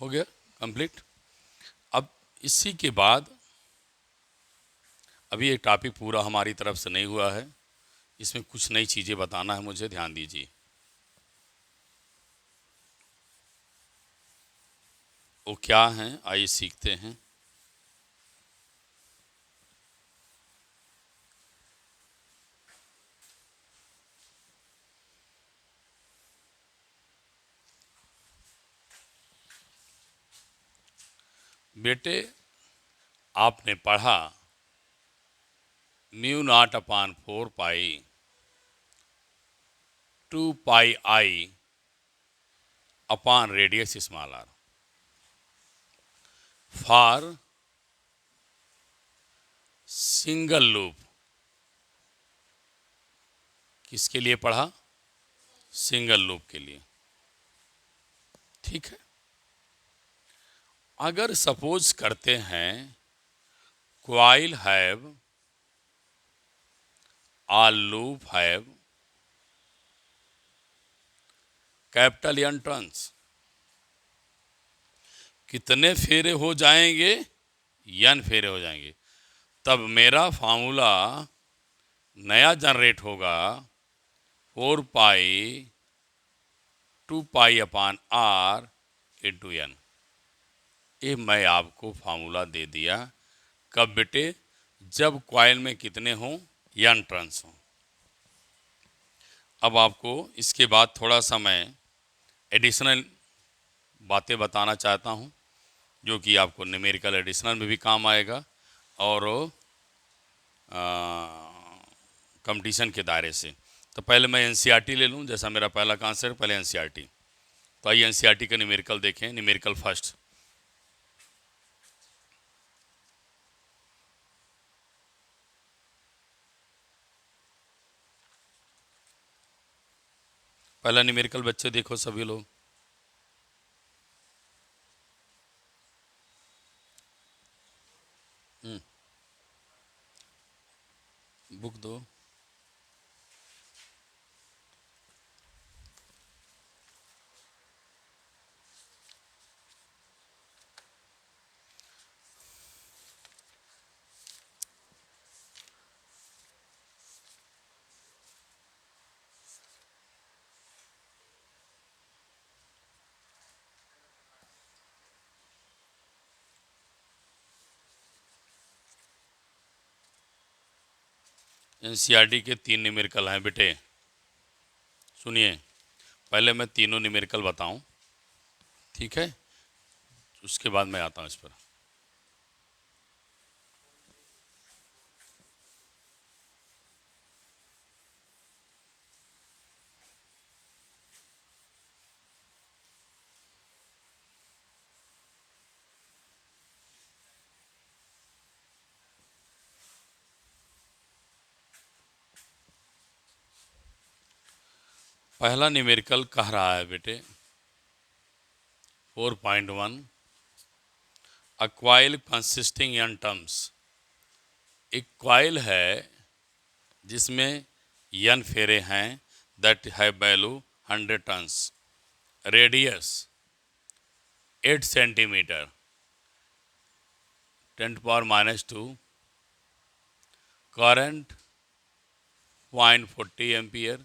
हो गया कंप्लीट। अब इसी के बाद अभी एक टॉपिक पूरा हमारी तरफ से नहीं हुआ है, इसमें कुछ नई चीज़ें बताना है मुझे, ध्यान दीजिए। वो क्या हैं आइए सीखते हैं। बेटे आपने पढ़ा mu naught upon 4 pi 2 pi upon radius small r for single loop. किसके लिए पढ़ा? सिंगल लूप के लिए। ठीक है। अगर सपोज करते हैं coil have a loop have capital N turns, कितने फेरे हो जाएंगे? N फेरे हो जाएंगे। तब मेरा फार्मूला नया जनरेट होगा 4 pi 2 pi upon are into N. ये मैं आपको फार्मूला दे दिया। कब बेटे? जब कॉइल में कितने हों? N टर्न्स हों। अब आपको इसके बाद थोड़ा सा मैं एडिशनल बातें बताना चाहता हूँ, जो कि आपको न्यूमेरिकल एडिशनल में भी काम आएगा और कंपटीशन के दायरे से। तो पहले मैं एनसीईआरटी ले लूँ, जैसा मेरा पहला कॉन्सेप्ट, पहले एनसीईआरटी। तो आइए एनसीईआरटी का न्यूमेरिकल देखें। Numerical first. पहला न्यूमेरिकल बच्चे देखो सभी लोग। बुक दो। एनसीईआरटी के 3 न्यूमेरिकल हैं बेटे, सुनिए। पहले मैं तीनों न्यूमेरिकल बताऊं, ठीक है? उसके बाद मैं आता हूं इस पर। पहला न्यूमेरिकल कह रहा है बेटे 4.1 a coil consisting in terms. एक कॉइल है जिसमें n फेरे हैं, दैट है value 100 turns, radius 8 centimetre, 10⁻², current 0.40 ampere.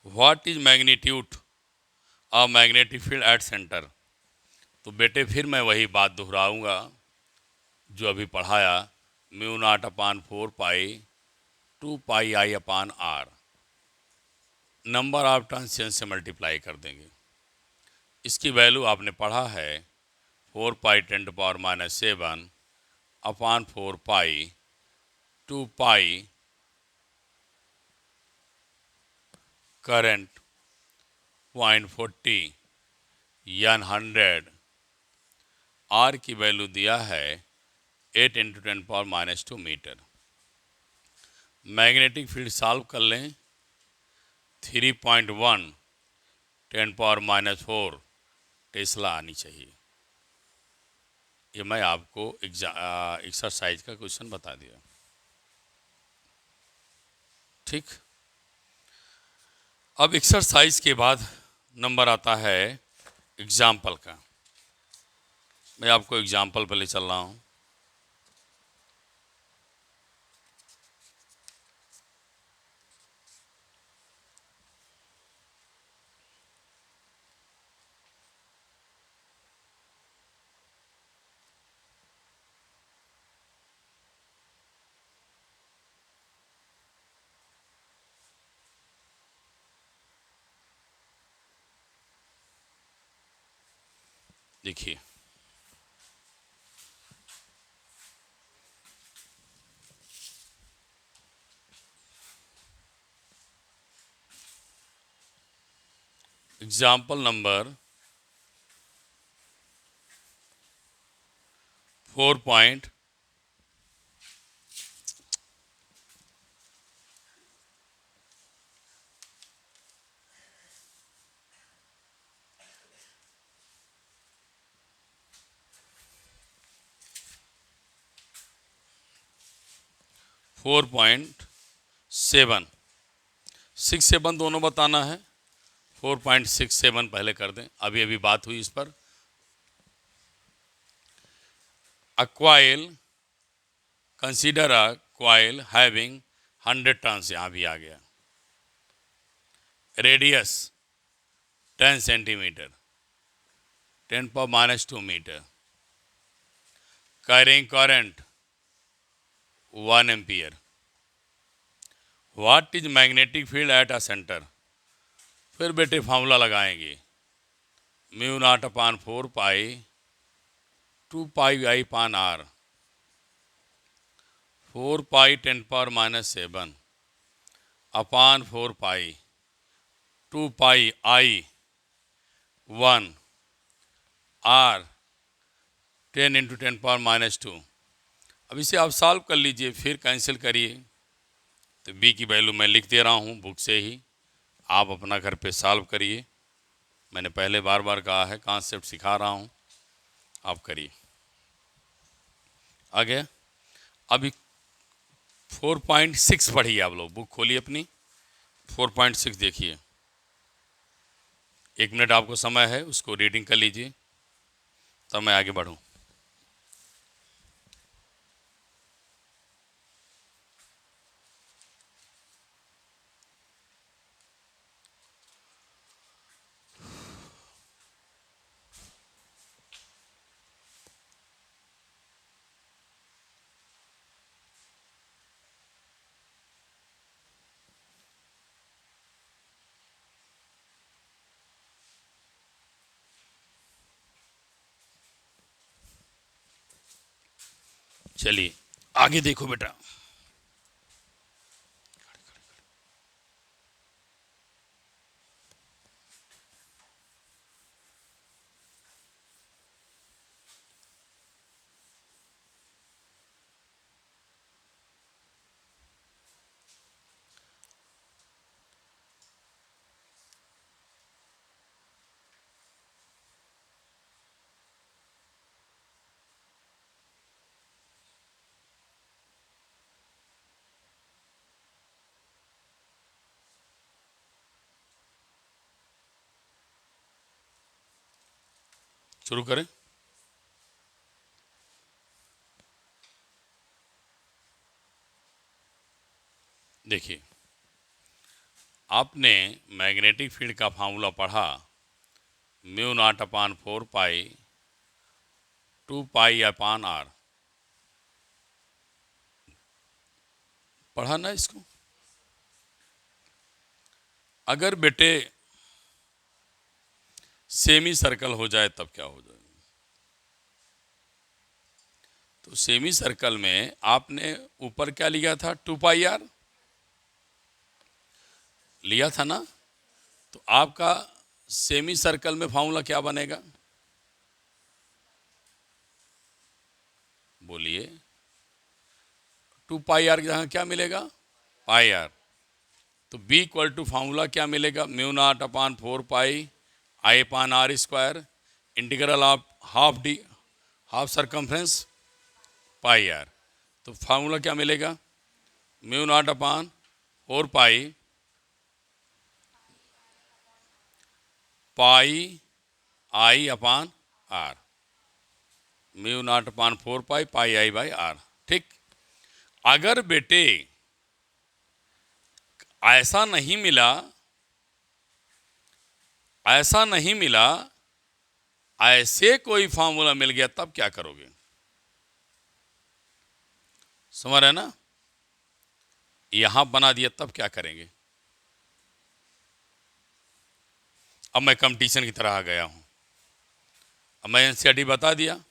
What is magnitude of magnetic field at centre? तो बेटे फिर मैं वही बात दोहराऊंगा जो अभी पढ़ाया, mu naught upon 4 pi 2 pi upon r. Number of turns n से मल्टीप्लाई कर देंगे। इसकी वैल्यू आपने पढ़ा है 4 pi 10⁻⁷ upon 4 pi 2 pi current 0.40 n 100। R की वैल्यू दिया है 8 × 10⁻² मीटर। मैग्नेटिक फील्ड सॉल्व कर लें, 3.1 10⁻⁴ टेस्ला आनी चाहिए। ये मैं आपको एक्सरसाइज का क्वेश्चन बता दिया। ठीक। अब एक्सरसाइज के बाद नंबर आता है एग्जाम्पल का। मैं आपको एग्जाम्पल पे ले चल रहा हूँ। देखिए, एग्जाम्पल नंबर 4 4.7 6-7 दोनों बताना है। 4.67 पहले कर दें, अभी अभी बात हुई इस पर। A coil, consider a coil having 100 turns, यहाँ भी आ गया। Radius 10 centimetre, 10⁻² metre, carrying current 1 ampere. What is magnetic field at a centre. फिर बेटे फार्मूला लगाएंगे, म्यू नॉट अपान 4 पाई 2 पाई आई पान are, 4 pi 10⁻⁷ upon 4 pi 2 pi I 1 are 10 × 10⁻²। अब इसे आप सॉल्व कर लीजिए, फिर कैंसिल करिए। तो बी की वैल्यू मैं लिख दे रहा हूँ बुक से ही, आप अपना घर पे सॉल्व करिए। मैंने पहले बार बार कहा है, कॉन्सेप्ट सिखा रहा हूँ, आप करिए। आगे अभी 4.6 पढ़िए, आप लोग बुक खोलिए अपनी, 4.6 देखिए। 1 मिनट आपको समय है, उसको रीडिंग कर लीजिए, तब मैं आगे बढ़ूँ। चलिए आगे देखो बेटा। शुरू करें। देखिए, आपने मैग्नेटिक फील्ड का फार्मूला पढ़ा, mu naught upon 4 pi 2 pi upon r, पढ़ा ना इसको। अगर बेटे सेमी सर्कल हो जाए तब क्या हो जाए। तो सेमी सर्कल में आपने ऊपर क्या लिया था, 2 पाई आर लिया था ना। तो आपका सेमी सर्कल में फार्मूला क्या बनेगा, बोलिए। 2 पाई आर की जगह क्या मिलेगा, पाई आर। तो बी इक्वल टू फार्मूला क्या मिलेगा, mu naught upon 4 pi I upon r square integral of half circumference pi r. तो फार्मूला क्या मिलेगा, mu naught upon 4 pi I upon r, mu naught upon 4 pi pi I by r. ठीक, अगर बेटे ऐसा नहीं मिला, ऐसा नहीं मिला, ऐसे कोई फार्मूला मिल गया, तब क्या करोगे? समझ रहे ना? यहां बना दिया तब क्या करेंगे? अब मैं कंपटीशन की तरह आ गया हूं। अब मैं एनसीईआरटी बता दिया,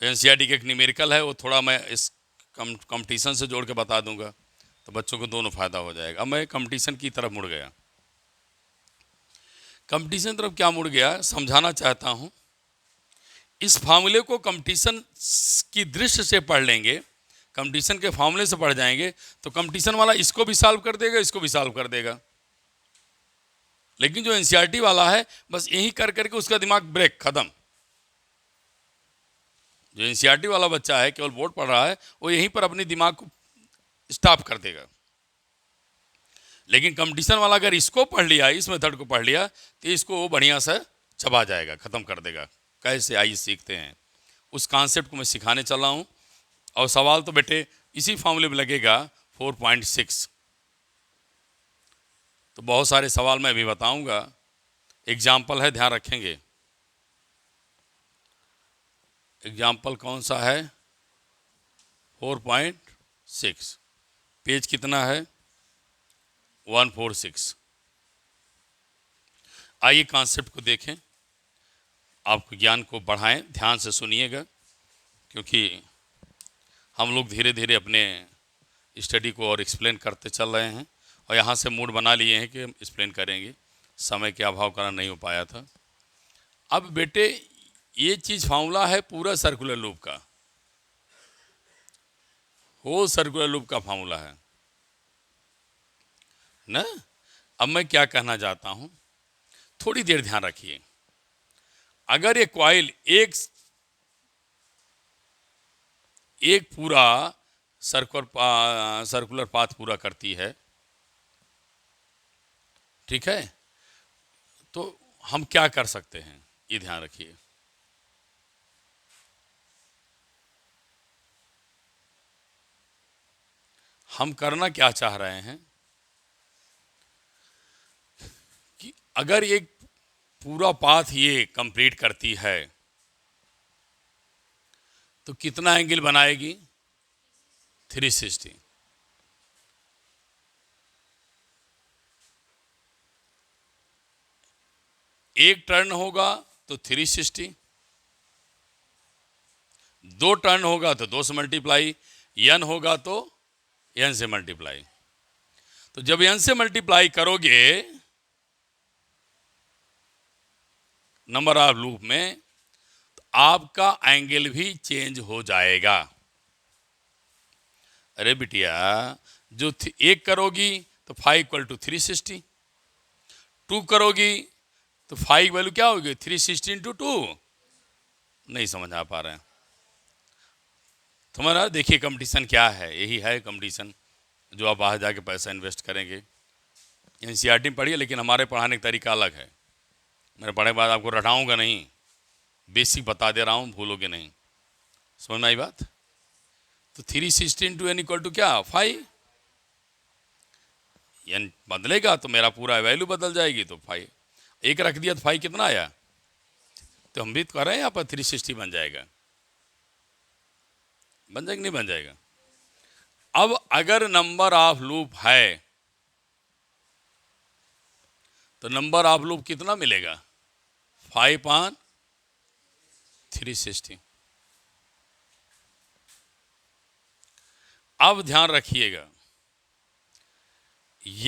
एनसीईआरटी का एक न्यूमेरिकल है, वो थोड़ा मैं इस कंपटीशन से जोड़ के बता दूंगा, तो बच्चों को दोनों फायदा हो जाएगा। अब मैं कंपटीशन की तरफ मुड़ गया। कंपटीशन तरफ क्या मुड़ गया, समझाना चाहता हूं। इस फार्मूले को कंपटीशन की दृष्टि से पढ़ लेंगे, कंपटीशन के फार्मूले से पढ़ जाएंगे, तो कंपटीशन वाला इसको भी सॉल्व कर देगा, इसको भी सॉल्व कर देगा। लेकिन जो एनसीईआरटी वाला है, बस यही कर करके उसका दिमाग ब्रेक, खत्म। जो एनसीईआरटी वाला बच्चा है, केवल बोर्ड पढ़ रहा है, वो यहीं पर अपने दिमाग को स्टॉप कर देगा। लेकिन कंपटीशन वाला अगर इसको पढ़ लिया, इस मेथड को पढ़ लिया, तो इसको वो बढ़िया से चबा जाएगा, खत्म कर देगा। कैसे, आइए सीखते हैं। उस कॉन्सेप्ट को मैं सिखाने चल रहा हूँ। और सवाल तो बेटे इसी फॉर्मूले में लगेगा 4.6। तो बहुत सारे सवाल मैं अभी बताऊंगा, एग्जाम्पल है, ध्यान रखेंगे। एग्जाम्पल कौन सा है? 4.6। पेज कितना है? 146। आइए कॉन्सेप्ट को देखें, आपको ज्ञान को बढ़ाएं, ध्यान से सुनिएगा, क्योंकि हम लोग धीरे धीरे अपने स्टडी को और एक्सप्लेन करते चल रहे हैं, और यहाँ से मूड बना लिए हैं कि हम एक्सप्लेन करेंगे। समय के अभाव कारण नहीं हो पाया था। अब बेटे ये चीज़ फार्मूला है पूरा सर्कुलर लूप का, वो सर्कुलर लूप का फार्मूला है ना। अब मैं क्या कहना चाहता हूँ, थोड़ी देर ध्यान रखिए। अगर ये कॉइल एक पूरा सर्कुलर पाथ पूरा करती है, ठीक है, तो हम क्या कर सकते हैं, ये ध्यान रखिए। हम करना क्या चाह रहे हैं कि अगर एक पूरा पाथ ये कंप्लीट करती है, तो कितना एंगल बनाएगी? 360। एक टर्न होगा तो 360, 2 टर्न होगा तो 2 से मल्टीप्लाई, n होगा तो n से मल्टीप्लाई। तो जब n से मल्टीप्लाई करोगे नंबर ऑफ लूप में, तो आपका एंगल भी चेंज हो जाएगा। अरे बिटिया, जो एक करोगी तो 5 = 360, 2 करोगी तो 5 वैल्यू क्या होगी? 360 × 2। नहीं समझ आ पा रहे हैं तुम्हारा? देखिए कंपटीशन क्या है, यही है कंपटीशन, जो आप बाहर जाके पैसा इन्वेस्ट करेंगे। एनसीईआरटी में पढ़िए, लेकिन हमारे पढ़ाने का तरीका अलग है। मेरे पढ़ने के बाद आपको रटाऊंगा नहीं, बेसिक बता दे रहा हूँ, भूलोगे नहीं। समझ में आई बात? तो 360 × n = क्या? 5। n बदलेगा तो मेरा पूरा वैल्यू बदल जाएगी, तो 5 एक रख दिया तो 5 कितना आया? तो हम भी तो कह रहे हैं यहाँ पर 360 बन जाएगा। बन जाएगा नहीं बन जाएगा? अब अगर नंबर ऑफ लूप है, तो नंबर ऑफ लूप कितना मिलेगा? 5/360। अब ध्यान रखिएगा,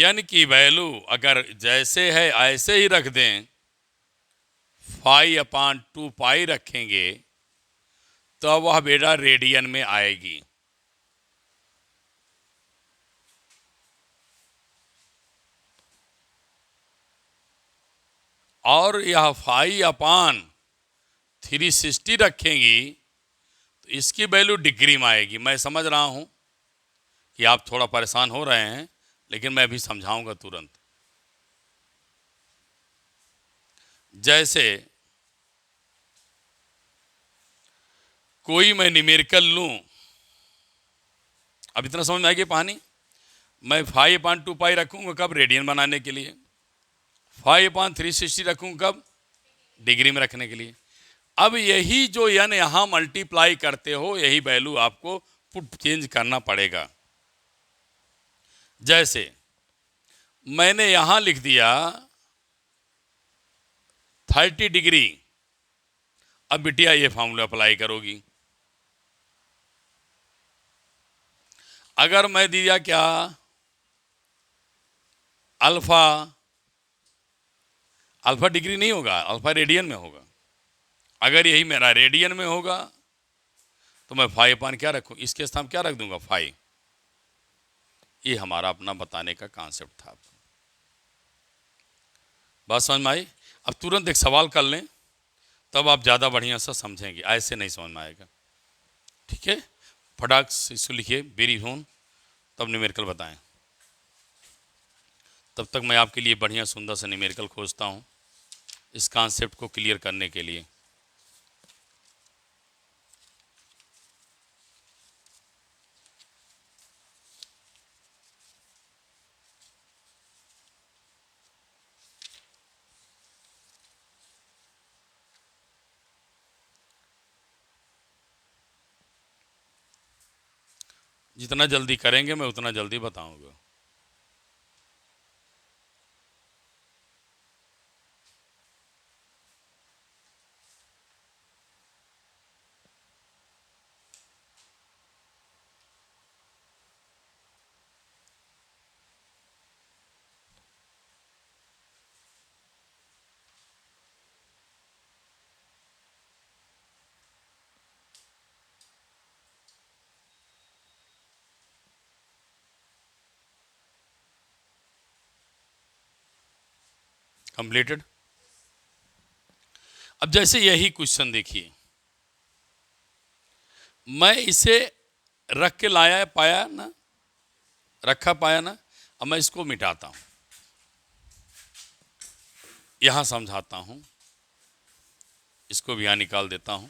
n की वैल्यू अगर जैसे है ऐसे ही रख दें, 5/2 पाई रखेंगे, तो वह बेटा रेडियन में आएगी। और यह 5/360 रखेंगी, तो इसकी वैल्यू डिग्री में आएगी। मैं समझ रहा हूं कि आप थोड़ा परेशान हो रहे हैं, लेकिन मैं भी समझाऊंगा तुरंत। जैसे कोई मैं न्यूमेरिकल लूं, अब इतना समझ में आएगी पानी, मैं 5/2 पाई रखूंगा कब? रेडियन बनाने के लिए। 5/360 रखूंगा कब? डिग्री में रखने के लिए। अब यही जो n यहां मल्टीप्लाई करते हो, यही वैल्यू आपको पुट चेंज करना पड़ेगा। जैसे मैंने यहां लिख दिया 30 डिग्री, अब बिटिया ये फॉर्मूला अप्लाई करोगी। अगर मैं दिया क्या, अल्फा, अल्फा डिग्री नहीं होगा, अल्फा रेडियन में होगा। अगर यही मेरा रेडियन में होगा तो मैं 5 क्या रखूं, इसके स्थान क्या रख दूंगा? 5। ये हमारा अपना बताने का कॉन्सेप्ट था। बात समझ में आई? अब तुरंत एक सवाल कर लें, तब आप ज़्यादा बढ़िया से समझेंगे, ऐसे नहीं समझ में आएगा। ठीक है, फटाक से इसको लिखिए, वेरी होन, तब न्यूमेरिकल बताएं। तब तक मैं आपके लिए बढ़िया सुंदर से न्यूमेरिकल खोजता हूँ इस कॉन्सेप्ट को क्लियर करने के लिए। जितना जल्दी करेंगे मैं उतना जल्दी बताऊंगा। कंप्लीटेड। अब जैसे यही क्वेश्चन देखिए, मैं इसे रख के लाया पाया ना, रखा पाया ना। अब मैं इसको मिटाता हूं, यहां समझाता हूं, इसको भी यहां निकाल देता हूं।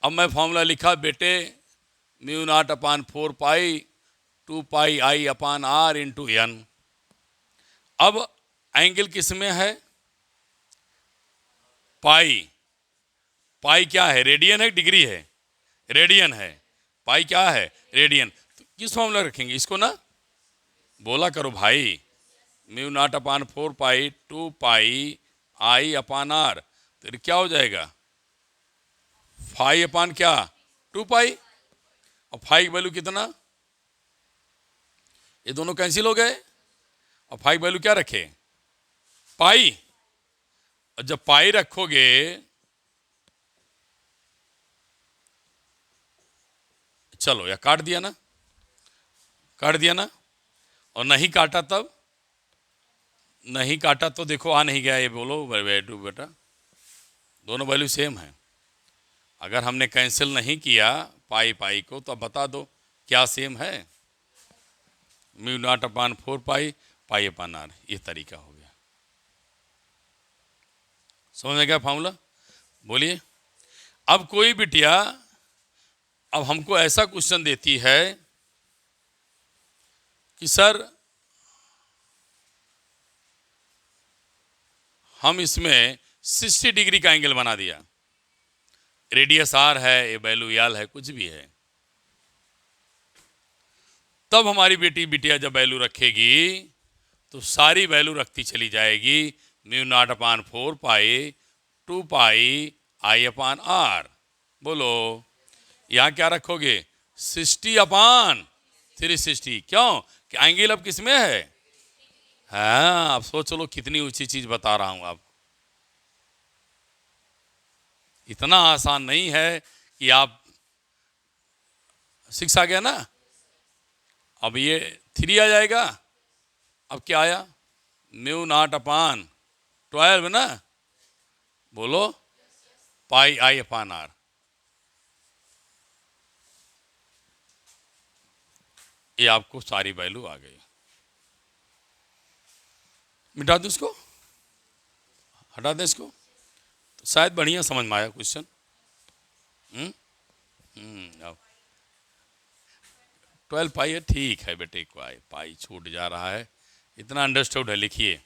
अब मैं फॉर्मूला लिखा बेटे, μ0/4π2πi/r इंटू n। अब एंगल किस में है? पाई। पाई क्या है? रेडियन है, डिग्री है? रेडियन है। पाई क्या है? रेडियन। तो किस फॉर्मूला रखेंगे इसको ना? बोला करो भाई, μ0/4π2πi/r, तो क्या हो जाएगा? 5 क्या? 2 पाई। और 5 वैल्यू कितना? ये दोनों कैंसिल हो गए और 5 वैल्यू क्या रखे? पाई। और जब पाई रखोगे, चलो या काट दिया ना, काट दिया ना, और नहीं काटा तब? नहीं काटा तो देखो आ नहीं गया, ये बोलो बेटा, दोनों वैल्यू सेम है। अगर हमने कैंसिल नहीं किया पाई पाई को, तो अब बता दो क्या सेम है? μ0/4π/r, ये तरीका हो गया। समझ में गया फॉर्मूला? बोलिए। अब कोई बिटिया अब हमको ऐसा क्वेश्चन देती है कि सर हम इसमें 60 डिग्री का एंगल बना दिया, रेडियस आर है, ये वैल्यू यल है, कुछ भी है। तब हमारी बिटिया जब वैल्यू रखेगी तो सारी वैल्यू रखती चली जाएगी, μ0/4π2πi/r। बोलो, यहाँ क्या रखोगे? 60/360। क्यों? कि एंगल अब किस में है? हाँ, अब सोच लो कितनी ऊंची चीज बता रहा हूं। अब इतना आसान नहीं है कि आप 6 आ गया ना, अब ये 3 आ जाएगा। अब क्या आया? μ0/12 ना, बोलो, πi/r। ये आपको सारी वैल्यू आ गई। मिटा दो इसको, हटा दें इसको, तो शायद बढ़िया समझ में आया क्वेश्चन। अब 12 पाई है, ठीक है बेटे, पाई पाई छूट जा रहा है, इतना अंडरस्टूड है, लिखिए।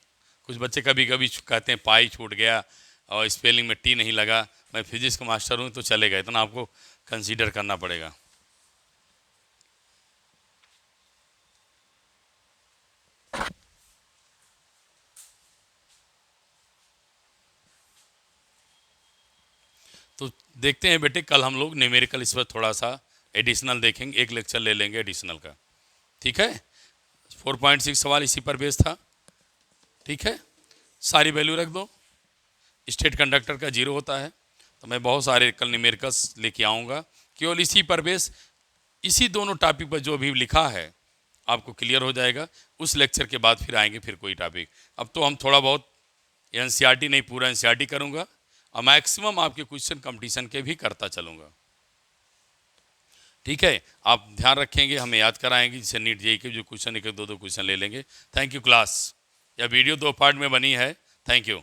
कुछ बच्चे कभी कभी कहते हैं पाई छूट गया और स्पेलिंग में टी नहीं लगा। मैं फिजिक्स का मास्टर हूँ तो चलेगा, इतना आपको कंसीडर करना पड़ेगा। तो देखते हैं बेटे, कल हम लोग न्यूमेरिकल इस पर थोड़ा सा एडिशनल देखेंगे, एक लेक्चर ले लेंगे एडिशनल का, ठीक है। 4.6 सवाल इसी पर बेस था, ठीक है। सारी वैल्यू रख दो। स्टेट कंडक्टर का 0 होता है, तो मैं बहुत सारे कल न्यूमेरिकल्स लेके आऊँगा, केवल इसी पर बेस, इसी दोनों टॉपिक पर जो भी लिखा है आपको क्लियर हो जाएगा। उस लेक्चर के बाद फिर आएंगे फिर कोई टॉपिक। अब तो हम थोड़ा बहुत एनसीईआरटी नहीं, पूरा एनसीईआरटी करूँगा और मैक्सिमम आपके क्वेश्चन कंपटीशन के भी करता चलूँगा, ठीक है। आप ध्यान रखेंगे, हमें याद कराएंगे, जिससे नीट जेईई के जो क्वेश्चन, एक दो क्वेश्चन ले लेंगे। Thank you class. यह वीडियो 2 पार्ट में बनी है। Thank you.